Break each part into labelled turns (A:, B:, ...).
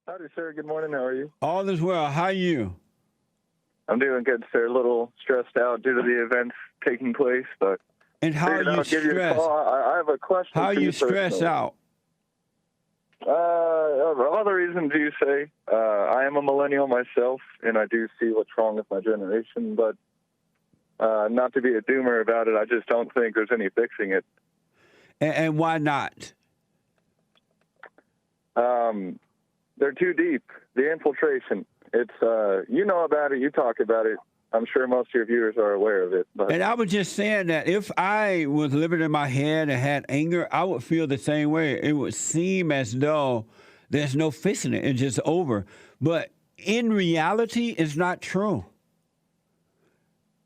A: Howdy, sir. Good morning. How are you?
B: All is well. How are you?
A: I'm doing good, sir. A little stressed out due to the events taking place, but
B: And how are
A: figured
B: you
A: I'll give you a
B: stressed?
A: call. I have a question
B: How are
A: for
B: you
A: you
B: stressed
A: personally.
B: out?
A: All the reasons you say. I am a millennial myself, and I do see what's wrong with my generation, but not to be a doomer about it, I just don't think there's any fixing it.
B: And why not?
A: They're too deep. The infiltration. It's you know about it. You talk about it. I'm sure most of your viewers are aware of it. But
B: And I was just saying that if I was living in my head and had anger, I would feel the same way. It would seem as though there's no fixing it. It's just over. But in reality, it's not true.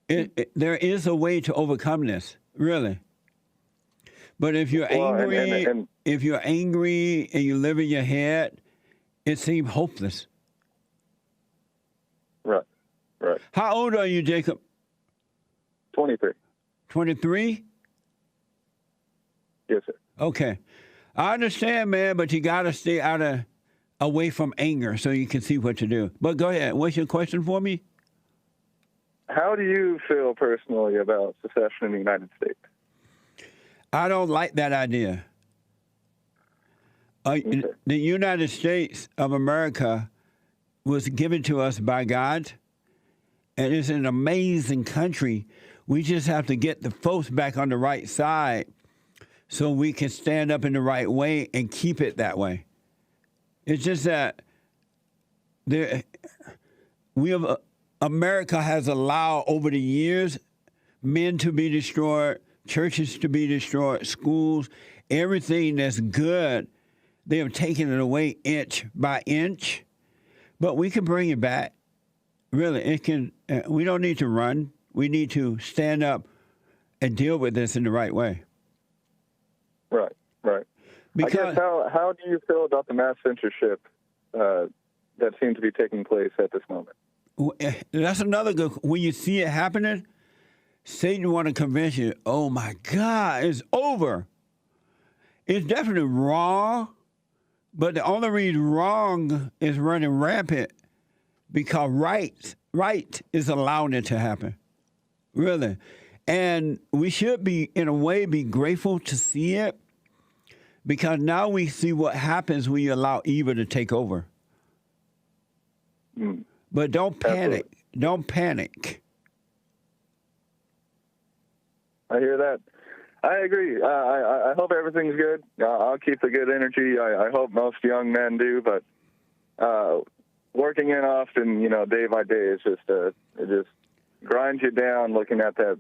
B: There is a way to overcome this, really. But if you're angry, if you're angry and you live in your head, it seems hopeless.
A: Right.
B: How old are you, Jacob?
A: 23.
B: 23?
A: Yes, sir.
B: Okay. I understand, man, but you got to stay away from anger so you can see what to do. But go ahead. What's your question for me?
A: How do you feel personally about secession in the United States?
B: I don't like that idea.
A: Okay.
B: The United States of America was given to us by God, and it's an amazing country. We just have to get the folks back on the right side so we can stand up in the right way and keep it that way. It's just that America has allowed over the years men to be destroyed, churches to be destroyed, schools, everything that's good. They have taken it away inch by inch, but we can bring it back. Really, it can. We don't need to run. We need to stand up and deal with this in the right way.
A: Right.
B: Because
A: I guess how do you feel about the mass censorship that seems to be taking place at this moment?
B: that's another good. When you see it happening, Satan want to convince you. Oh my God, it's over. It's definitely wrong, but the only reason wrong is running rampant because right is allowing it to happen. Really. And we should be, in a way, be grateful to see it because now we see what happens when you allow evil to take over. But don't panic.
A: Absolutely.
B: Don't panic.
A: I hear that. I agree. I hope everything's good. I'll keep the good energy. I hope most young men do, but working in Austin, day by day, it just grinds you down looking at that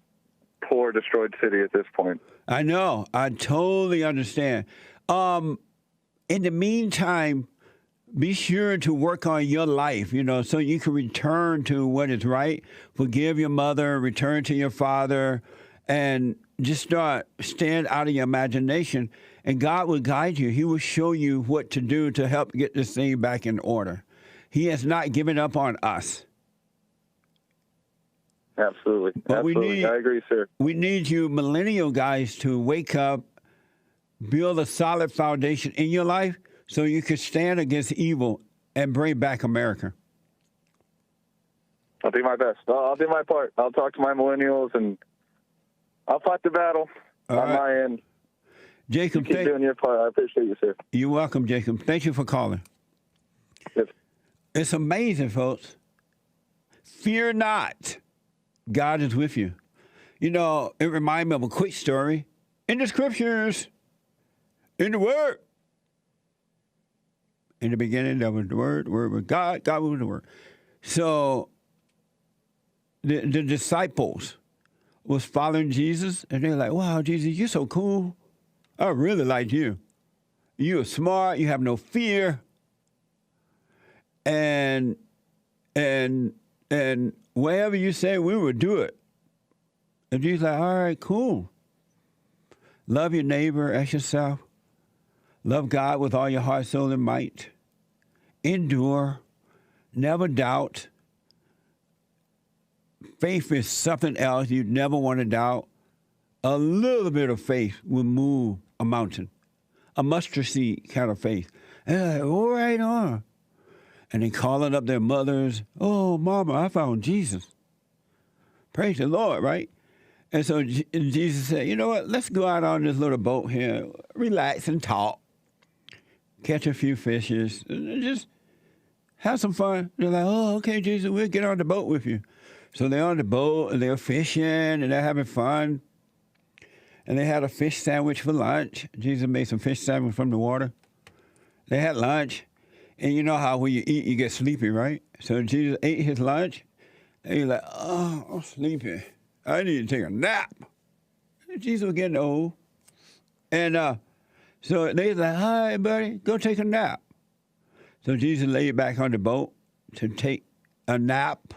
A: poor, destroyed city at this point.
B: I know. I totally understand. In the meantime, be sure to work on your life, so you can return to what is right. Forgive your mother, return to your father, and just stand out of your imagination, and God will guide you. He will show you what to do to help get this thing back in order. He has not given up on us.
A: Absolutely.
B: But
A: Absolutely. I agree, sir.
B: We need you millennial guys to wake up, build a solid foundation in your life so you can stand against evil and bring back America.
A: I'll do my best. I'll do my part. I'll talk to my millennials, and I'll fight the battle on my end.
B: Jacob,
A: you keep doing your part. I appreciate you, sir.
B: You're welcome, Jacob. Thank you for calling.
A: Yes.
B: It's amazing, folks. Fear not. God is with you. It reminds me of a quick story. In the scriptures, in the Word. In the beginning, there was the Word was God, God was the Word. So the disciples was following Jesus, and they're like, wow, Jesus, you're so cool. I really like you. You're smart. You have no fear. And whatever you say, we will do it. And Jesus like, all right, cool. Love your neighbor as yourself. Love God with all your heart, soul, and might. Endure. Never doubt. Faith is something else you'd never want to doubt. A little bit of faith will move a mountain. A mustard seed kind of faith. And they're like, all right on. And they calling up their mothers. Oh, Mama, I found Jesus. Praise the Lord, right? And so Jesus said, you know what? Let's go out on this little boat here, relax and talk, catch a few fishes, and just have some fun. They're like, oh, okay, Jesus, we'll get on the boat with you. So they're on the boat, and they're fishing, and they're having fun. And they had a fish sandwich for lunch. Jesus made some fish sandwich from the water. They had lunch. And you know how when you eat, you get sleepy, right? So Jesus ate his lunch, and he's like, oh, I'm sleepy. I need to take a nap. Jesus was getting old. And so they was like, all right, buddy, go take a nap. So Jesus laid back on the boat to take a nap.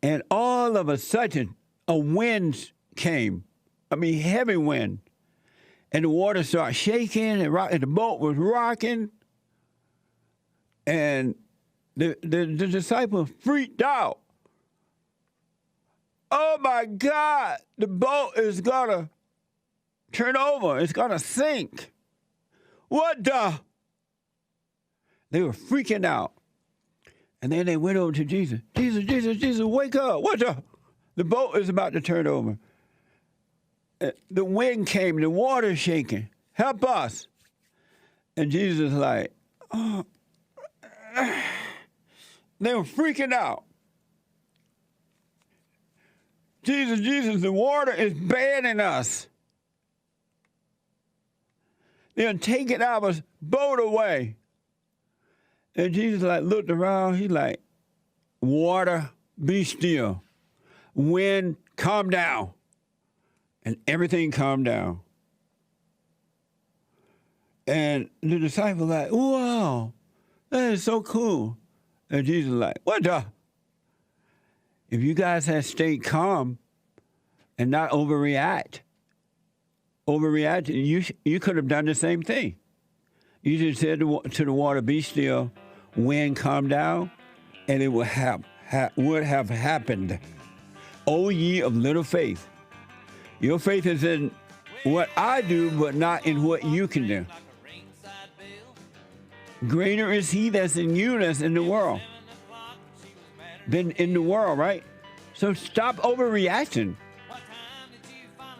B: And all of a sudden, a wind came. I mean, heavy wind. And the water started shaking, and the boat was rocking. And the disciples freaked out. Oh, my God, the boat is going to turn over. It's going to sink. What the? They were freaking out. And then they went over to Jesus. Jesus, wake up. What the? The boat is about to turn over. The wind came, the water shaking. Help us. And Jesus is like, oh. They were freaking out. Jesus, the water is banning us. They're taking our boat away. And Jesus looked around. He's like, water, be still. Wind, calm down. And everything calmed down. And the disciples like, wow, that is so cool. And Jesus like, what the? If you guys had stayed calm and not overreact, you could have done the same thing. You just said to the water, be still, wind calm down, and it would have happened. O ye of little faith. Your faith is in what I do, but not in what you can do. Greater is he that's in you that's in the world. Than in the world, right? So stop overreacting.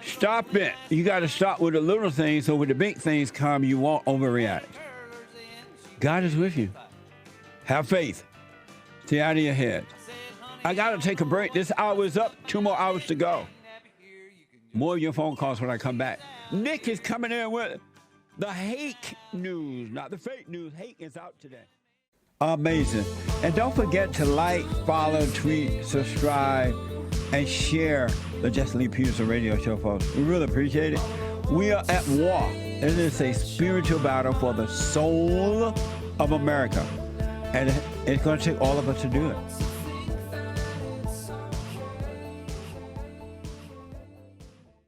B: Stop it. You got to stop with the little things so when the big things come, you won't overreact. God is with you. Have faith. Stay out of your head. I got to take a break. This hour is up. 2 more hours to go. More of your phone calls when I come back. Nick is coming in with the hate news, not the fake news. Hate is out today. Amazing. And don't forget to like, follow, tweet, subscribe, and share the Jesse Lee Peterson radio show, folks. We really appreciate it. We are at war. It is a spiritual battle for the soul of America. And it's going to take all of us to do it.